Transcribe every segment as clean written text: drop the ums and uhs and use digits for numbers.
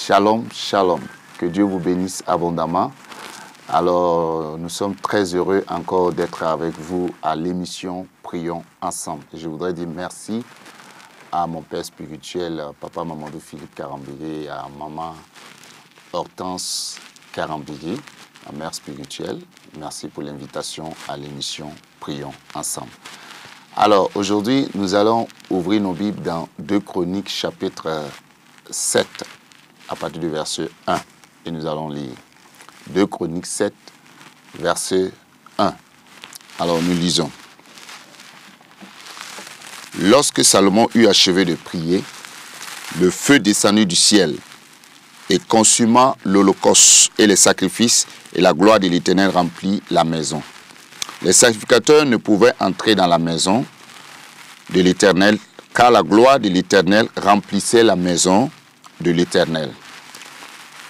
Shalom, shalom. Que Dieu vous bénisse abondamment. Alors, nous sommes très heureux encore d'être avec vous à l'émission Prions Ensemble. Je voudrais dire merci à mon père spirituel, Papa Mamadou Philippe Karambiri, et à Maman Hortense Karambiri, ma mère spirituelle. Merci pour l'invitation à l'émission Prions Ensemble. Alors, aujourd'hui, nous allons ouvrir nos Bibles dans 2 Chroniques, chapitre 7, à partir du verset 1. Et nous allons lire 2 Chroniques 7, verset 1. Alors, nous lisons. Lorsque Salomon eut achevé de prier, le feu descendit du ciel et consuma l'holocauste et les sacrifices, et la gloire de l'Éternel remplit la maison. Les sacrificateurs ne pouvaient entrer dans la maison de l'Éternel, car la gloire de l'Éternel remplissait la maison de l'Éternel.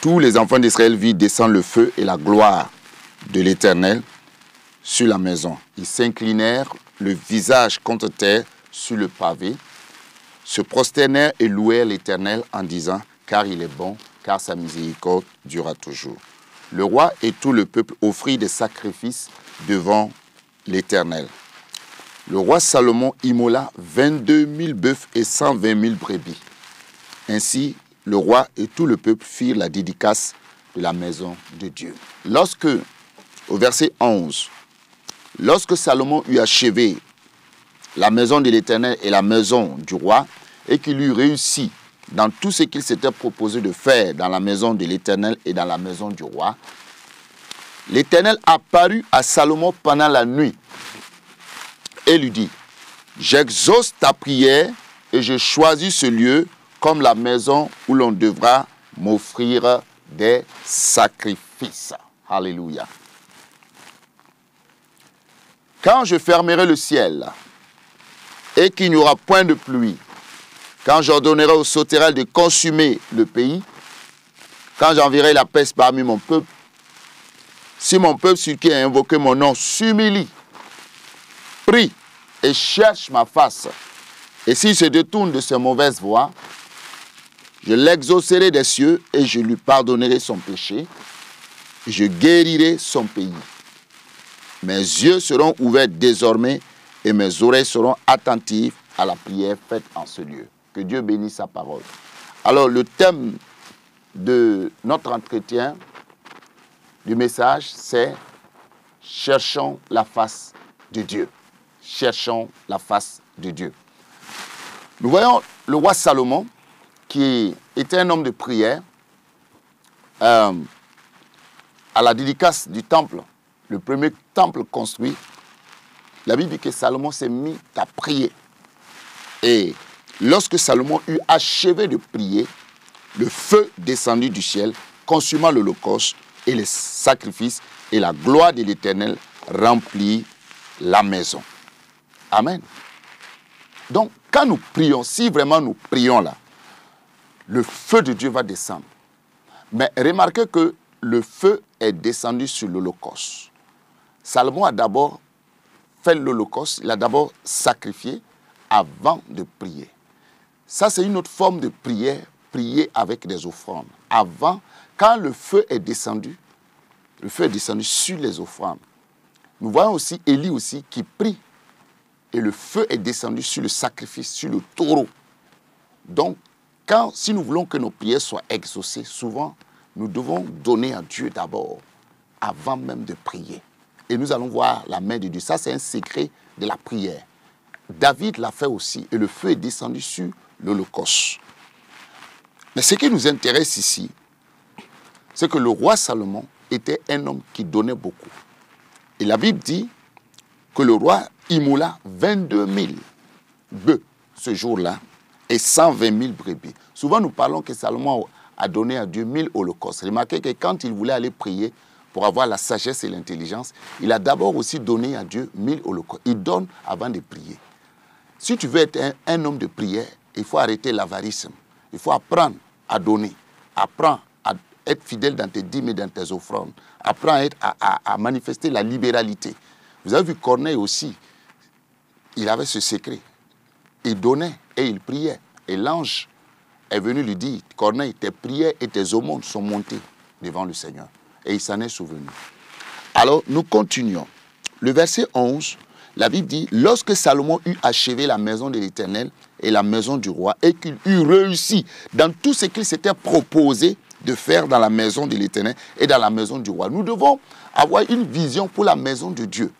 Tous les enfants d'Israël virent descendre le feu et la gloire de l'Éternel sur la maison. Ils s'inclinèrent le visage contre terre sur le pavé, se prosternèrent et louèrent l'Éternel en disant « Car il est bon, car sa miséricorde durera toujours ». Le roi et tout le peuple offrirent des sacrifices devant l'Éternel. Le roi Salomon immola 22 000 bœufs et 120 000 brebis. Ainsi, le roi et tout le peuple firent la dédicace de la maison de Dieu. Au verset 11, lorsque Salomon eut achevé la maison de l'Éternel et la maison du roi, et qu'il eut réussi dans tout ce qu'il s'était proposé de faire dans la maison de l'Éternel et dans la maison du roi, l'Éternel apparut à Salomon pendant la nuit et lui dit, « J'exauce ta prière et je choisis ce lieu comme la maison où l'on devra m'offrir des sacrifices. » Alléluia. « Quand je fermerai le ciel et qu'il n'y aura point de pluie, quand j'ordonnerai aux sauterelles de consumer le pays, quand j'enverrai la peste parmi mon peuple, si mon peuple sur qui a invoqué mon nom s'humilie, prie et cherche ma face, et s'il se détourne de ses mauvaises voies, je l'exaucerai des cieux et je lui pardonnerai son péché, et je guérirai son pays. Mes yeux seront ouverts désormais et mes oreilles seront attentives à la prière faite en ce lieu. Que Dieu bénisse sa parole. Alors, le thème de notre entretien, du message, c'est « Cherchons la face de Dieu ». Cherchons la face de Dieu. Nous voyons le roi Salomon, qui était un homme de prière, à la dédicace du temple, le premier temple construit. La Bible dit que Salomon s'est mis à prier. Et lorsque Salomon eut achevé de prier, le feu descendit du ciel, consuma l'holocauste et les sacrifices, et la gloire de l'Éternel remplit la maison. Amen. Donc, quand nous prions, si vraiment nous prions là, le feu de Dieu va descendre. Mais remarquez que le feu est descendu sur l'holocauste. Salomon a d'abord fait l'holocauste, il a d'abord sacrifié avant de prier. Ça, c'est une autre forme de prière, prier avec des offrandes. Avant, quand le feu est descendu sur les offrandes. Nous voyons aussi Élie aussi qui prie. Et le feu est descendu sur le sacrifice, sur le taureau. Donc, si nous voulons que nos prières soient exaucées, souvent, nous devons donner à Dieu d'abord, avant même de prier. Et nous allons voir la main de Dieu. Ça, c'est un secret de la prière. David l'a fait aussi, et le feu est descendu sur l'holocauste. Mais ce qui nous intéresse ici, c'est que le roi Salomon était un homme qui donnait beaucoup. Et la Bible dit que le roi immola 22 000 bœufs ce jour-là et 120 000 brebis. Souvent, nous parlons que Salomon a donné à Dieu 1000 holocaustes. Remarquez que quand il voulait aller prier pour avoir la sagesse et l'intelligence, il a d'abord aussi donné à Dieu 1000 holocaustes. Il donne avant de prier. Si tu veux être un homme de prière, il faut arrêter l'avarisme. Il faut apprendre à donner. Apprendre à être fidèle dans tes dîmes et dans tes offrandes. Apprendre à manifester la libéralité. Vous avez vu Corneille aussi. Il avait ce secret. Il donnait et il priait. Et l'ange est venu lui dire, Corneille, tes prières et tes aumônes sont montées devant le Seigneur. Et il s'en est souvenu. Alors, nous continuons. Le verset 11, la Bible dit, lorsque Salomon eut achevé la maison de l'Éternel et la maison du roi, et qu'il eut réussi dans tout ce qu'il s'était proposé de faire dans la maison de l'Éternel et dans la maison du roi. Nous devons avoir une vision pour la maison de Dieu.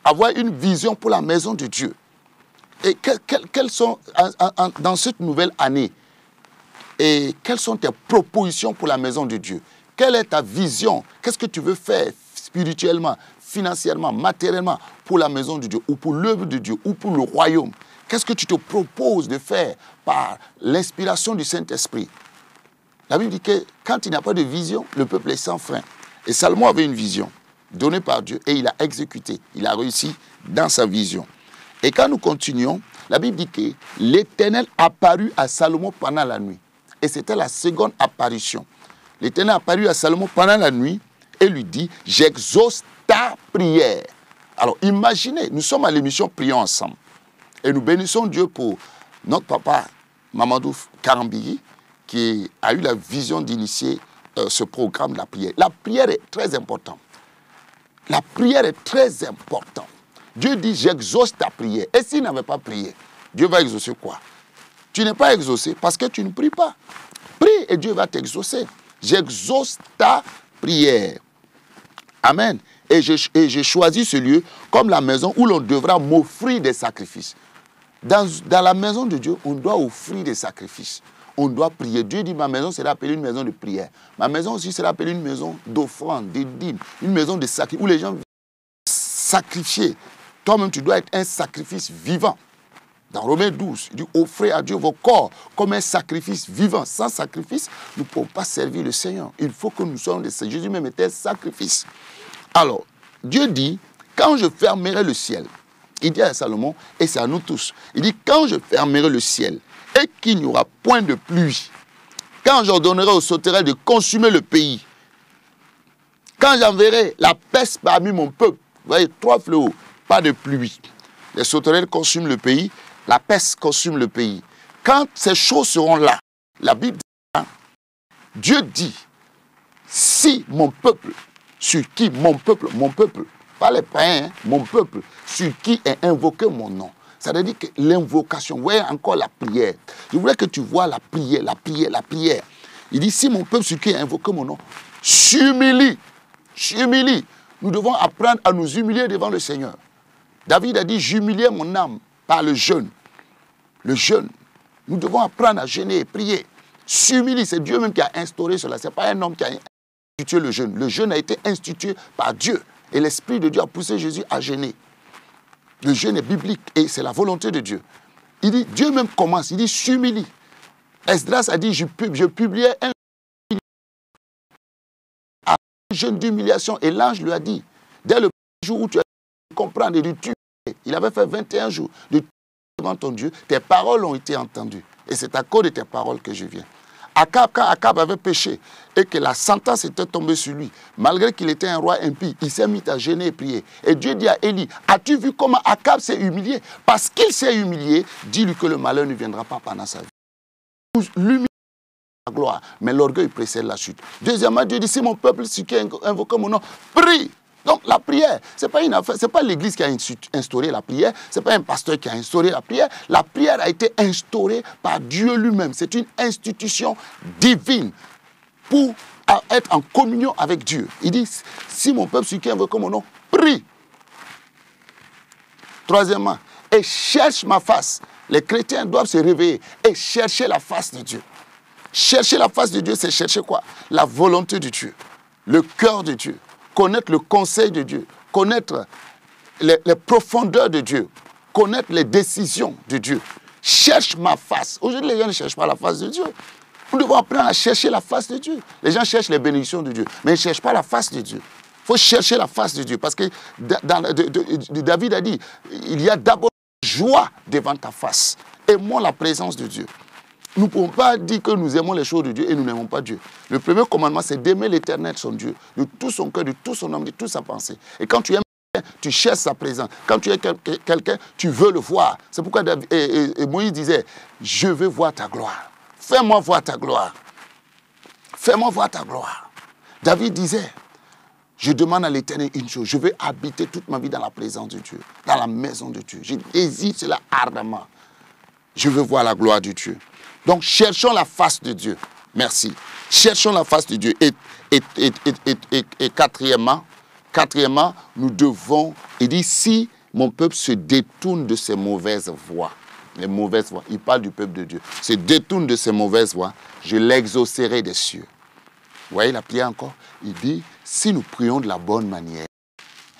Avoir une vision pour la maison de Dieu. Et quelles sont, dans cette nouvelle année, et quelles sont tes propositions pour la maison de Dieu? Quelle est ta vision? Qu'est-ce que tu veux faire spirituellement, financièrement, matériellement pour la maison de Dieu, ou pour l'œuvre de Dieu, ou pour le royaume? Qu'est-ce que tu te proposes de faire par l'inspiration du Saint-Esprit? La Bible dit que quand il n'y a pas de vision, le peuple est sans frein. Et Salomon avait une vision donnée par Dieu et il a exécuté. Il a réussi dans sa vision. Et quand nous continuons, la Bible dit que l'Éternel apparut à Salomon pendant la nuit. Et c'était la seconde apparition. L'Éternel apparut à Salomon pendant la nuit et lui dit, j'exauce ta prière. Alors imaginez, nous sommes à l'émission Prions ensemble. Et nous bénissons Dieu pour notre papa Mamadou Karambigi, qui a eu la vision d'initier ce programme de la prière. La prière est très importante. La prière est très importante. Dieu dit, j'exauce ta prière. Et s'il n'avait pas prié, Dieu va exaucer quoi? Tu n'es pas exaucé parce que tu ne pries pas. Prie et Dieu va t'exaucer. J'exauce ta prière. Amen. Et j'ai choisi ce lieu comme la maison où l'on devra m'offrir des sacrifices. Dans la maison de Dieu, on doit offrir des sacrifices. On doit prier. Dieu dit, ma maison sera appelée une maison de prière. Ma maison aussi sera appelée une maison d'offrande, de dîmes, une maison de sacrifice, où les gens viennent sacrifier. Toi-même, tu dois être un sacrifice vivant. Dans Romains 12, il dit, offrez à Dieu vos corps comme un sacrifice vivant. Sans sacrifice, nous ne pouvons pas servir le Seigneur. Il faut que nous soyons des sacrifices. Jésus même était un sacrifice. Alors, Dieu dit, quand je fermerai le ciel, il dit à Salomon, et c'est à nous tous, il dit, quand je fermerai le ciel, et qu'il n'y aura point de pluie, quand j'ordonnerai aux sauterelles de consumer le pays, quand j'enverrai la peste parmi mon peuple, vous voyez, 3 fléaux, pas de pluie. Les sauterelles consument le pays, la peste consume le pays. Quand ces choses seront là, la Bible dit, Dieu dit, si mon peuple, sur qui mon peuple, pas les païens, hein, mon peuple, sur qui est invoqué mon nom. Ça veut dire que l'invocation, vous voyez encore la prière. Je voudrais que tu vois la prière, la prière, la prière. Il dit, si mon peuple sur qui est invoqué mon nom, s'humilie. Nous devons apprendre à nous humilier devant le Seigneur. David a dit, j'humiliais mon âme par le jeûne. Le jeûne. Nous devons apprendre à jeûner et prier. S'humilie, c'est Dieu même qui a instauré cela. Ce n'est pas un homme qui a institué le jeûne. Le jeûne a été institué par Dieu. Et l'Esprit de Dieu a poussé Jésus à jeûner. Le jeûne est biblique et c'est la volonté de Dieu. Il dit, Dieu même commence, il dit, s'humilie. Esdras a dit, je publiais un jeûne d'humiliation. Et l'ange lui a dit, dès le jour où tu as comprendre et de tuer, il avait fait 21 jours de tuer devant ton Dieu, tes paroles ont été entendues. Et c'est à cause de tes paroles que je viens. Akab, quand Akab avait péché et que la sentence était tombée sur lui, malgré qu'il était un roi impie, il s'est mis à gêner et prier. Et Dieu dit à Élie, as-tu vu comment Akab s'est humilié? Parce qu'il s'est humilié, dis-lui que le malheur ne viendra pas pendant sa vie. L'humilité, la gloire, mais l'orgueil précède la chute. Deuxièmement, Dieu dit, si mon peuple, ce qui invoque mon nom, prie. Donc la prière, ce n'est pas une affaire, c'est pas l'Église qui a instauré la prière, ce n'est pas un pasteur qui a instauré la prière. La prière a été instaurée par Dieu lui-même. C'est une institution divine pour être en communion avec Dieu. Il dit, si mon peuple, celui qui invoque mon nom, prie. Troisièmement, et cherche ma face. Les chrétiens doivent se réveiller et chercher la face de Dieu. Chercher la face de Dieu, c'est chercher quoi? La volonté de Dieu, le cœur de Dieu. Connaître le conseil de Dieu, connaître les profondeurs de Dieu, connaître les décisions de Dieu. Cherche ma face. Aujourd'hui, les gens ne cherchent pas la face de Dieu. Nous devons apprendre à chercher la face de Dieu. Les gens cherchent les bénédictions de Dieu, mais ils ne cherchent pas la face de Dieu. Il faut chercher la face de Dieu, parce que David a dit, il y a d'abord joie devant ta face. Aimons la présence de Dieu. Nous ne pouvons pas dire que nous aimons les choses de Dieu et nous n'aimons pas Dieu. Le premier commandement, c'est d'aimer l'Éternel, son Dieu, de tout son cœur, de tout son âme, de toute sa pensée. Et quand tu aimes tu cherches sa présence. Quand tu es quelqu'un, tu veux le voir. C'est pourquoi Moïse disait, je veux voir ta gloire. Fais-moi voir ta gloire. Fais-moi voir ta gloire. David disait, je demande à l'Éternel une chose, je veux habiter toute ma vie dans la présence de Dieu, dans la maison de Dieu. Je désire cela ardemment. Je veux voir la gloire de Dieu. Donc, cherchons la face de Dieu. Merci. Cherchons la face de Dieu. Et quatrièmement, nous devons, il dit, si mon peuple se détourne de ses mauvaises voies, les mauvaises voies, il parle du peuple de Dieu, se détourne de ses mauvaises voies, je l'exaucerai des cieux. Vous voyez la prière encore? Il dit, si nous prions de la bonne manière,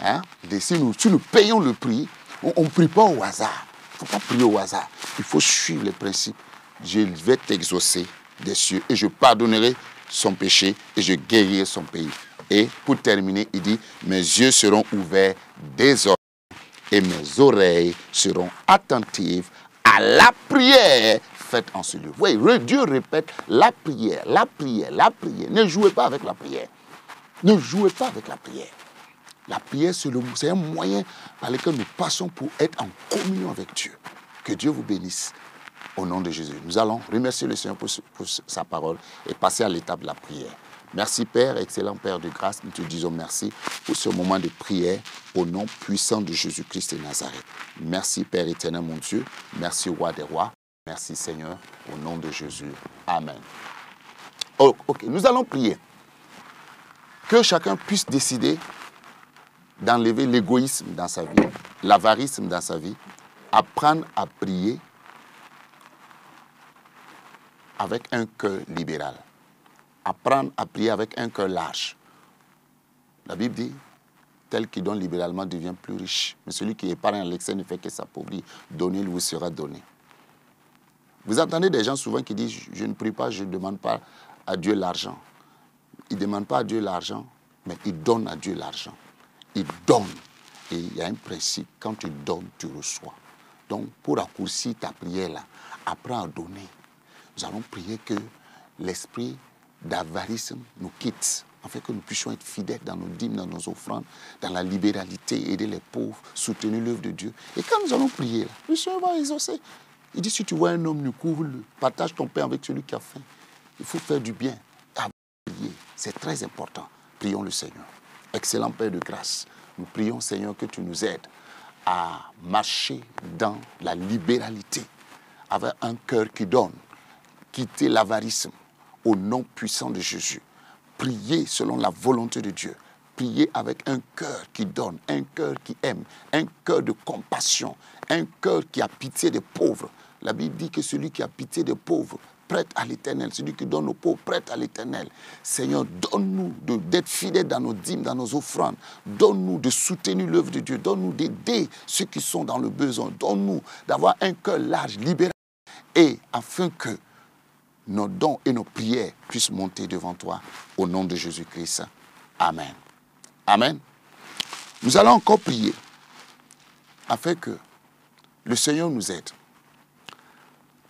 hein, si nous payons le prix, on ne prie pas au hasard. Il ne faut pas prier au hasard. Il faut suivre les principes. Je vais t'exaucer des cieux et je pardonnerai son péché et je guérirai son pays. Et pour terminer, il dit, mes yeux seront ouverts désormais et mes oreilles seront attentives à la prière faite en ce lieu. Oui, Dieu répète la prière, la prière, la prière. Ne jouez pas avec la prière. Ne jouez pas avec la prière. La prière, c'est un moyen par lequel nous passons pour être en communion avec Dieu. Que Dieu vous bénisse au nom de Jésus. Nous allons remercier le Seigneur pour sa parole et passer à l'étape de la prière. Merci Père, excellent Père de grâce. Nous te disons merci pour ce moment de prière au nom puissant de Jésus-Christ de Nazareth. Merci Père éternel mon Dieu. Merci Roi des rois. Merci Seigneur au nom de Jésus. Amen. Oh, ok, nous allons prier. Que chacun puisse décider d'enlever l'égoïsme dans sa vie, l'avarisme dans sa vie, apprendre à prier avec un cœur libéral. Apprendre à prier avec un cœur large. La Bible dit, tel qui donne libéralement devient plus riche. Mais celui qui épargne à l'excès ne fait que s'appauvrir. Donné lui sera donné. Vous entendez des gens souvent qui disent, je ne prie pas, je ne demande pas à Dieu l'argent. Ils ne demandent pas à Dieu l'argent, mais ils donnent à Dieu l'argent. Ils donnent. Et il y a un principe, quand tu donnes, tu reçois. Donc, pour raccourcir ta prière là, apprends à donner. Nous allons prier que l'esprit d'avarisme nous quitte, afin que nous puissions être fidèles dans nos dîmes, dans nos offrandes, dans la libéralité, aider les pauvres, soutenir l'œuvre de Dieu. Et quand nous allons prier, là, le Seigneur va exaucer. Il dit, si tu vois un homme nu, couvre-le. Partage ton pain avec celui qui a faim. Il faut faire du bien. Prier, c'est très important. Prions le Seigneur. Excellent Père de grâce, nous prions Seigneur que tu nous aides à marcher dans la libéralité, avec un cœur qui donne, quitter l'avarisme au nom puissant de Jésus. Prier selon la volonté de Dieu. Prier avec un cœur qui donne, un cœur qui aime, un cœur de compassion, un cœur qui a pitié des pauvres. La Bible dit que celui qui a pitié des pauvres prête à l'Éternel. Celui qui donne aux pauvres prête à l'Éternel. Seigneur, donne-nous d'être fidèles dans nos dîmes, dans nos offrandes. Donne-nous de soutenir l'œuvre de Dieu. Donne-nous d'aider ceux qui sont dans le besoin. Donne-nous d'avoir un cœur large, libéral, et afin que nos dons et nos prières puissent monter devant toi au nom de Jésus-Christ. Amen. Amen. Nous allons encore prier afin que le Seigneur nous aide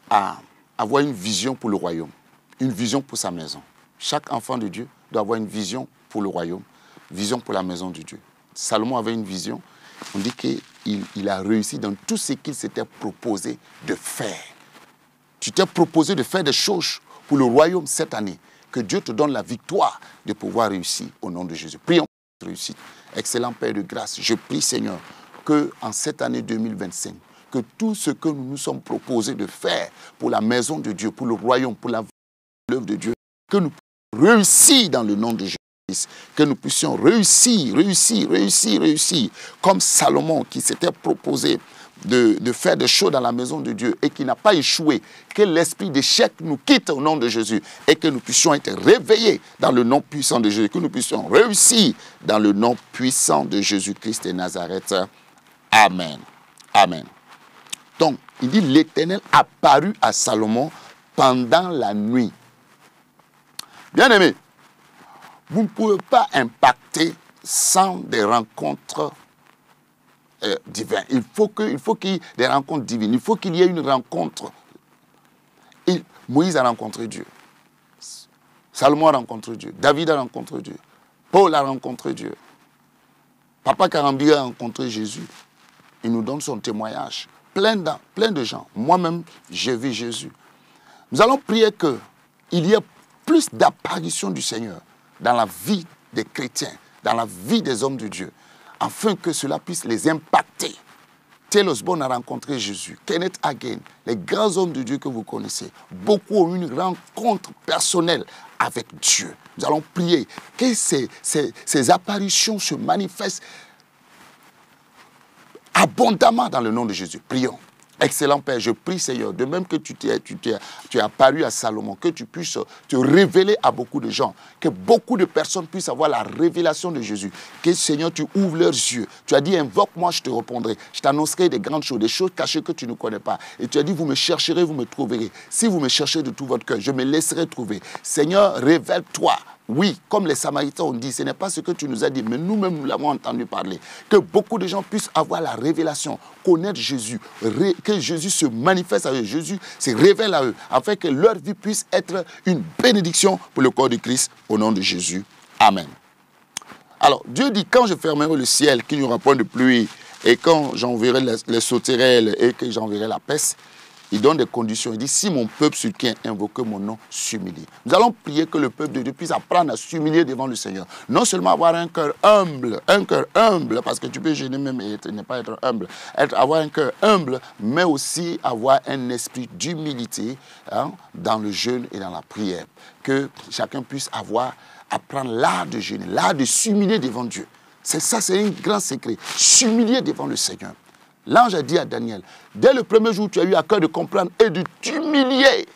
à avoir une vision pour le royaume, une vision pour sa maison. Chaque enfant de Dieu doit avoir une vision pour le royaume, vision pour la maison de Dieu. Salomon avait une vision. On dit qu'il a réussi dans tout ce qu'il s'était proposé de faire. Tu t'es proposé de faire des choses pour le royaume cette année. Que Dieu te donne la victoire de pouvoir réussir au nom de Jésus. Prions pour cette réussite. Excellent Père de grâce, je prie Seigneur qu'en cette année 2025, que tout ce que nous nous sommes proposés de faire pour la maison de Dieu, pour le royaume, pour l'œuvre de Dieu, que nous puissions réussir dans le nom de Jésus. Que nous puissions réussir, comme Salomon qui s'était proposé de faire des choses dans la maison de Dieu et qui n'a pas échoué. Que l'esprit d'échec nous quitte au nom de Jésus et que nous puissions être réveillés dans le nom puissant de Jésus, que nous puissions réussir dans le nom puissant de Jésus-Christ de Nazareth. Amen. Amen. Donc, il dit, l'Éternel apparut à Salomon pendant la nuit. Bien-aimés, vous ne pouvez pas impacter sans des rencontres divines. Il faut qu'il y ait des rencontres divines. Il faut qu'il y ait une rencontre. Et Moïse a rencontré Dieu. Salomon a rencontré Dieu. David a rencontré Dieu. Paul a rencontré Dieu. Papa Karambi a rencontré Jésus. Il nous donne son témoignage. Plein de gens. Moi-même, j'ai vu Jésus. Nous allons prier qu'il y ait plus d'apparition du Seigneur dans la vie des chrétiens, dans la vie des hommes de Dieu, afin que cela puisse les impacter. Tel Osborne a rencontré Jésus. Kenneth Hagin, les grands hommes de Dieu que vous connaissez, beaucoup ont eu une rencontre personnelle avec Dieu. Nous allons prier que ces apparitions se manifestent abondamment dans le nom de Jésus. Prions. Excellent Père, je prie Seigneur, de même que tu es apparu à Salomon, que tu puisses te révéler à beaucoup de gens, que beaucoup de personnes puissent avoir la révélation de Jésus, que Seigneur tu ouvres leurs yeux. Tu as dit invoque-moi, je te répondrai, je t'annoncerai des grandes choses, des choses cachées que tu ne connais pas. Et tu as dit vous me chercherez, vous me trouverez. Si vous me cherchez de tout votre cœur, je me laisserai trouver. Seigneur, révèle-toi. Oui, comme les Samaritains ont dit, ce n'est pas ce que tu nous as dit, mais nous-mêmes nous l'avons entendu parler. Que beaucoup de gens puissent avoir la révélation, connaître Jésus, que Jésus se manifeste à eux, Jésus se révèle à eux, afin que leur vie puisse être une bénédiction pour le corps de Christ, au nom de Jésus. Amen. Alors, Dieu dit, quand je fermerai le ciel, qu'il n'y aura point de pluie, et quand j'enverrai les sauterelles et que j'enverrai la peste, il donne des conditions. Il dit, si mon peuple sur qui est invoqué mon nom s'humilie. Nous allons prier que le peuple de Dieu puisse apprendre à s'humilier devant le Seigneur. Non seulement avoir un cœur humble, parce que tu peux gêner même et ne pas être humble. Avoir un cœur humble, mais aussi avoir un esprit d'humilité dans le jeûne et dans la prière. Que chacun puisse apprendre l'art de jeûner, l'art de s'humilier devant Dieu. C'est un grand secret. S'humilier devant le Seigneur. L'ange a dit à Daniel, dès le premier jour, tu as eu à cœur de comprendre et de t'humilier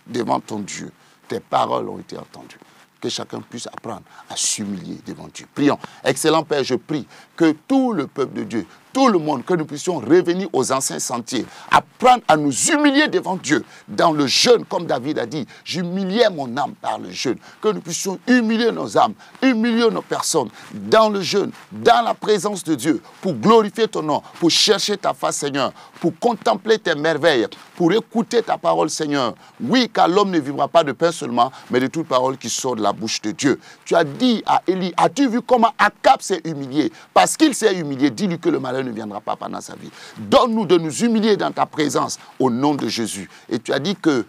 devant ton Dieu. Tes paroles ont été entendues. Que chacun puisse apprendre à s'humilier devant Dieu. Prions. Excellent Père, je prie que tout le peuple de Dieu, tout le monde, que nous puissions revenir aux anciens sentiers, apprendre à nous humilier devant Dieu. Dans le jeûne, comme David a dit, j'humiliais mon âme par le jeûne. Que nous puissions humilier nos âmes, humilier nos personnes dans le jeûne, dans la présence de Dieu, pour glorifier ton nom, pour chercher ta face, Seigneur, pour contempler tes merveilles, pour écouter ta parole, Seigneur. Oui, car l'homme ne vivra pas de pain seulement, mais de toute parole qui sort de la bouche de Dieu. Tu as dit à Élie, as-tu vu comment Akab s'est humilié? Parce qu'il s'est humilié, dis-lui que le malheur ne viendra pas pendant sa vie. Donne-nous de nous humilier dans ta présence au nom de Jésus. Et tu as dit que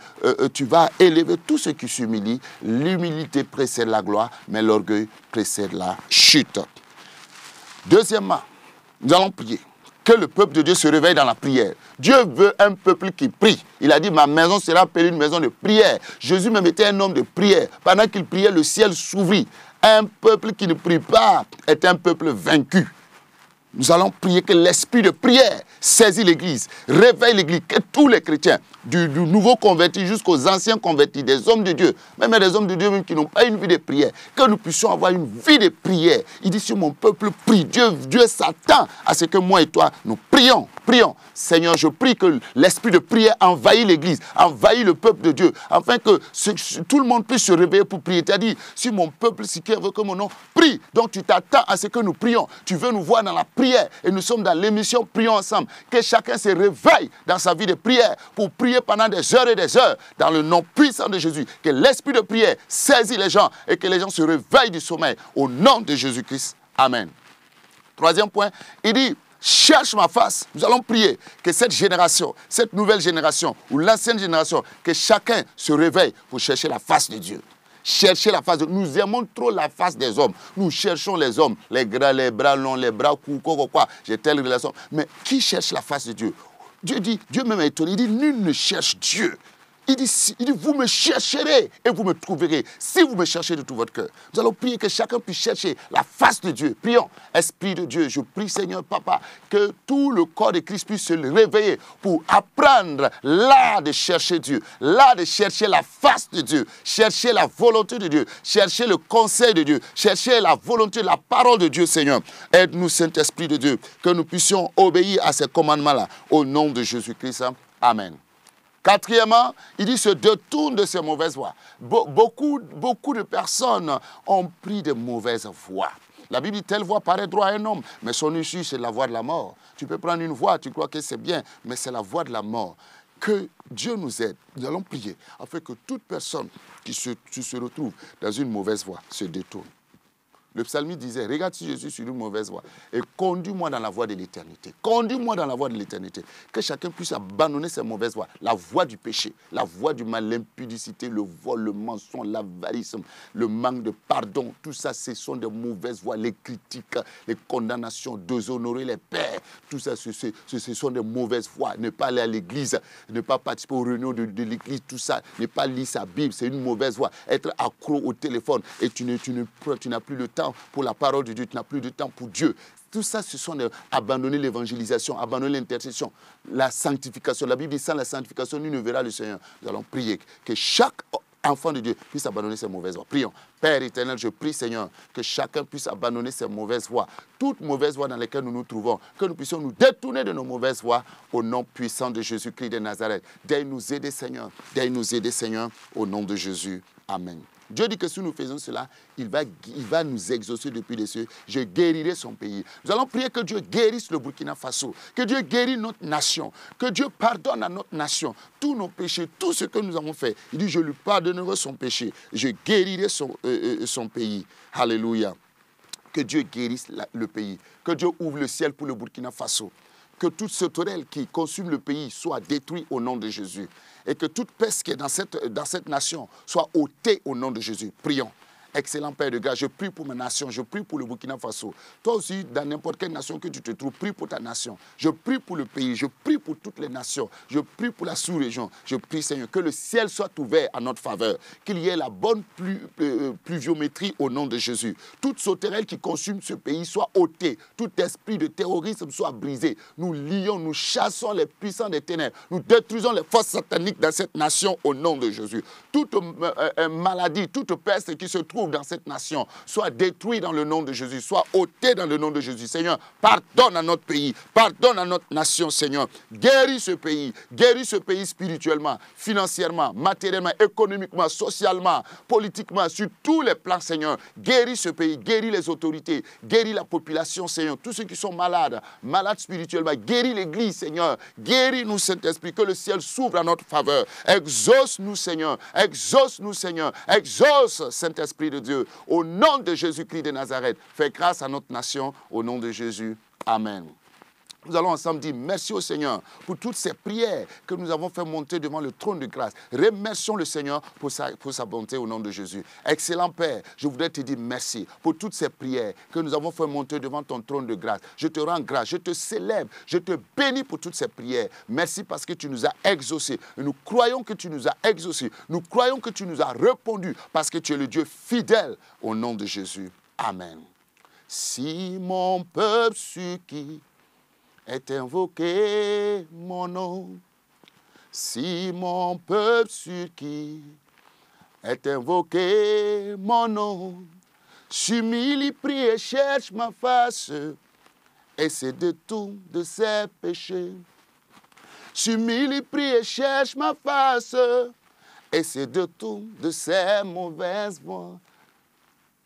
tu vas élever tous ceux qui s'humilient. L'humilité précède la gloire, mais l'orgueil précède la chute. Deuxièmement, nous allons prier. Que le peuple de Dieu se réveille dans la prière. Dieu veut un peuple qui prie. Il a dit, ma maison sera appelée une maison de prière. Jésus même était un homme de prière. Pendant qu'il priait, le ciel s'ouvrit. Un peuple qui ne prie pas est un peuple vaincu. Nous allons prier que l'esprit de prière saisit l'Église, réveille l'Église, que tous les chrétiens, du nouveau converti jusqu'aux anciens convertis, des hommes de Dieu, même des hommes de Dieu même qui n'ont pas une vie de prière, que nous puissions avoir une vie de prière. Il dit, si mon peuple prie, Dieu s'attend à ce que moi et toi, nous prions. Seigneur, je prie que l'esprit de prière envahit l'Église, envahit le peuple de Dieu, afin que tout le monde puisse se réveiller pour prier. Tu as dit, si mon peuple, si qui veut que mon nom, prie. Donc tu t'attends à ce que nous prions. Tu veux nous voir dans la prière. Et nous sommes dans l'émission Prions ensemble. Que chacun se réveille dans sa vie de prière pour prier pendant des heures et des heures dans le nom puissant de Jésus. Que l'esprit de prière saisit les gens et que les gens se réveillent du sommeil. Au nom de Jésus-Christ. Amen. Troisième point, il dit, cherche ma face. Nous allons prier que cette génération, cette nouvelle génération ou l'ancienne génération, que chacun se réveille pour chercher la face de Dieu. Chercher la face de Dieu. Nous aimons trop la face des hommes. Nous cherchons les hommes, les bras longs, les bras courts, quoi. J'ai telle relation. Mais qui cherche la face de Dieu? Dieu même est étonné. Il dit, nul ne cherche Dieu. Il dit, vous me chercherez et vous me trouverez, si vous me cherchez de tout votre cœur. Nous allons prier que chacun puisse chercher la face de Dieu. Prions, Esprit de Dieu, je prie Seigneur, Papa, que tout le corps de Christ puisse se réveiller pour apprendre l'art de chercher Dieu, l'art de chercher la face de Dieu, chercher la volonté de Dieu, chercher le conseil de Dieu, chercher la volonté, la parole de Dieu, Seigneur. Aide-nous, Saint-Esprit de Dieu, que nous puissions obéir à ces commandements-là, au nom de Jésus-Christ. Amen. Quatrièmement, il dit se détourne de ces mauvaises voies. Beaucoup de personnes ont pris de mauvaises voies. La Bible dit, telle voie paraît droit à un homme, mais son issue, c'est la voie de la mort. Tu peux prendre une voie, tu crois que c'est bien, mais c'est la voie de la mort. Que Dieu nous aide. Nous allons prier afin que toute personne qui se retrouve dans une mauvaise voie se détourne. Le psalmiste disait, regarde si je suis sur une mauvaise voie et conduis-moi dans la voie de l'éternité. Conduis-moi dans la voie de l'éternité. Que chacun puisse abandonner ses mauvaises voies. La voie du péché, la voie du mal, l'impudicité, le vol, le mensonge, l'avarice, le manque de pardon. Tout ça, ce sont des mauvaises voies. Les critiques, les condamnations, déshonorer les pères. Tout ça, ce sont des mauvaises voies. Ne pas aller à l'église, ne pas participer aux réunions de l'église, tout ça. Ne pas lire sa Bible, c'est une mauvaise voie. Être accro au téléphone et tu n'as plus le temps pour la parole de Dieu, tu n'as plus de temps pour Dieu. Tout ça, ce sont abandonner l'évangélisation, abandonner l'intercession, la sanctification. La Bible dit, sans la sanctification, nul ne verra le Seigneur. Nous allons prier que chaque enfant de Dieu puisse abandonner ses mauvaises voies. Prions. Père éternel, je prie, Seigneur, que chacun puisse abandonner ses mauvaises voies. Toutes mauvaises voies dans lesquelles nous nous trouvons, que nous puissions nous détourner de nos mauvaises voies au nom puissant de Jésus-Christ de Nazareth. Daigne nous aider, Seigneur. Daigne nous aider, Seigneur, au nom de Jésus. Amen. Dieu dit que si nous faisons cela, il va nous exaucer depuis les cieux. Je guérirai son pays. Nous allons prier que Dieu guérisse le Burkina Faso, que Dieu guérisse notre nation, que Dieu pardonne à notre nation tous nos péchés, tout ce que nous avons fait. Il dit, je lui pardonnerai son péché, je guérirai son pays. Alléluia. Que Dieu guérisse le pays, que Dieu ouvre le ciel pour le Burkina Faso. Que toute sauterelle qui consume le pays soit détruite au nom de Jésus. Et que toute peste qui est dans cette nation soit ôtée au nom de Jésus. Prions. Excellent Père de grâce, je prie pour ma nation, je prie pour le Burkina Faso. Toi aussi, dans n'importe quelle nation que tu te trouves, prie pour ta nation. Je prie pour le pays, je prie pour toutes les nations. Je prie pour la sous-région. Je prie, Seigneur, que le ciel soit ouvert à notre faveur. Qu'il y ait la bonne pluviométrie au nom de Jésus. Toute sauterelle qui consume ce pays soit ôtée. Tout esprit de terrorisme soit brisé. Nous lions, nous chassons les puissants des ténèbres. Nous détruisons les forces sataniques dans cette nation au nom de Jésus. Toute maladie, toute peste qui se trouve dans cette nation, soit détruit dans le nom de Jésus, soit ôté dans le nom de Jésus. Seigneur, pardonne à notre pays, pardonne à notre nation, Seigneur. Guéris ce pays spirituellement, financièrement, matériellement, économiquement, socialement, politiquement, sur tous les plans, Seigneur. Guéris ce pays, guéris les autorités, guéris la population, Seigneur. Tous ceux qui sont malades spirituellement, guéris l'Église, Seigneur. Guéris-nous, Saint-Esprit, que le ciel s'ouvre à notre faveur. Exauce-nous, Seigneur. Exauce-nous, Seigneur. Exauce, Saint-Esprit de Dieu, au nom de Jésus-Christ de Nazareth. Fais grâce à notre nation, au nom de Jésus. Amen. Nous allons ensemble dire merci au Seigneur pour toutes ces prières que nous avons fait monter devant le trône de grâce. Remercions le Seigneur pour sa bonté au nom de Jésus. Excellent Père, je voudrais te dire merci pour toutes ces prières que nous avons fait monter devant ton trône de grâce. Je te rends grâce, je te célèbre, je te bénis pour toutes ces prières. Merci parce que tu nous as exaucés. Nous croyons que tu nous as exaucés. Nous croyons que tu nous as répondu parce que tu es le Dieu fidèle au nom de Jésus. Amen. Si mon peuple sur qui est invoqué mon nom, si mon peuple sur qui est invoqué mon nom, s'humilie, prie et cherche ma face, et se détourne de ses péchés. S'humilie, prie et cherche ma face, et se détourne de ses mauvaises voies.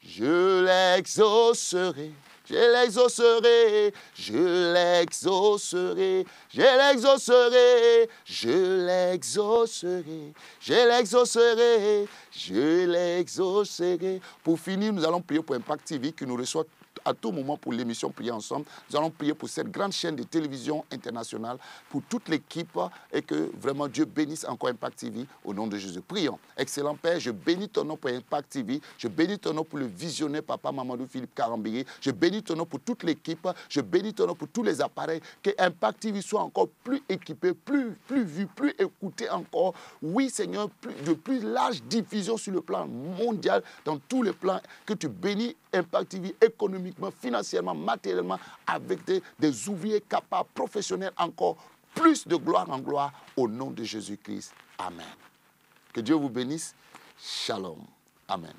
Je l'exaucerai. Je l'exaucerai, je l'exaucerai, je l'exaucerai, je l'exaucerai, je l'exaucerai, je l'exaucerai. Pour finir, nous allons prier pour Impact TV qui nous reçoit à tout moment pour l'émission Prier Ensemble. Nous allons prier pour cette grande chaîne de télévision internationale, pour toute l'équipe et que vraiment Dieu bénisse encore Impact TV au nom de Jésus. Prions. Excellent Père, je bénis ton nom pour Impact TV, je bénis ton nom pour le visionnaire Papa Mamadou Philippe Karambégué, je bénis ton nom pour toute l'équipe, je bénis ton nom pour tous les appareils, que Impact TV soit encore plus équipé, plus vu, plus écouté encore. Oui Seigneur, de plus large diffusion sur le plan mondial, dans tous les plans, que tu bénis Impact TV économiquement, financièrement, matériellement, avec des ouvriers capables, professionnels encore, plus de gloire en gloire, au nom de Jésus-Christ. Amen. Que Dieu vous bénisse. Shalom. Amen.